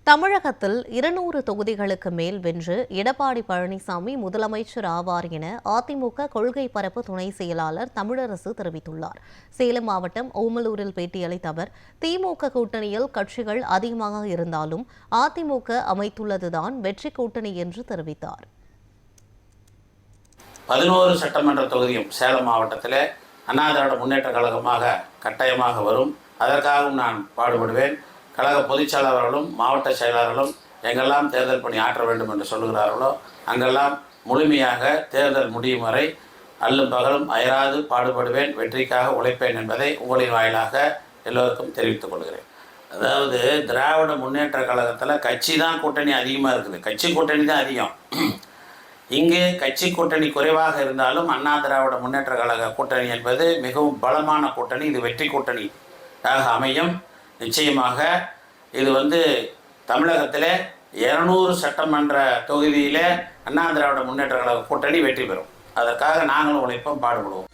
தமிழகத்தில் 200 தொகுதிகளுக்கு மேல் வென்று எடப்பாடி பழனிசாமி முதலமைச்சர் ஆவார் என அதிமுக கொள்கை பரப்பு துணை செயலாளர் தமிழரசு தெரிவித்துள்ளார். சேலம் மாவட்டம் ஓமலூரில் பேட்டியளித்த அவர், திமுக கூட்டணியில் கட்சிகள் அதிகமாக இருந்தாலும் அதிமுக அமைத்துள்ளதுதான் வெற்றி கூட்டணி என்று தெரிவித்தார். 11 சட்டமன்ற தொகுதியும் சேலம் மாவட்டத்தில் அண்ணா திராவிட முன்னேற்ற கழகமாக கட்டாயமாக வரும். அதற்காகவும் நான் பாடுபடுவேன். கழக பொதுச்செயலாளர்களும் மாவட்ட செயலாளர்களும் எங்கெல்லாம் தேர்தல் பணி ஆற்ற வேண்டும் என்று சொல்கிறார்களோ அங்கெல்லாம் முழுமையாக தேர்தல் முடியும் வரை அல்லும் பகலும் அயராது பாடுபடுவேன், வெற்றிக்காக உழைப்பேன் என்பதை உங்களின் வாயிலாக எல்லோருக்கும் தெரிவித்துக் கொள்கிறேன். அதாவது திராவிட முன்னேற்ற கழகத்தில் கட்சி தான் கூட்டணி அதிகமாக இருக்குது, கட்சி கூட்டணி தான் அதிகம். இங்கே கட்சி கூட்டணி குறைவாக இருந்தாலும் அண்ணா திராவிட முன்னேற்ற கழக கூட்டணி என்பது மிகவும் பலமான கூட்டணி. இது வெற்றி கூட்டணியாக அமையும். நிச்சயமாக இது தமிழகத்தில் 200 சட்டமன்ற தொகுதியில் அண்ணா திராவிட முன்னேற்ற கழக கூட்டணி வெற்றி பெறும். அதற்காக நாங்களும் உழைப்போம், பாடுபடுவோம்.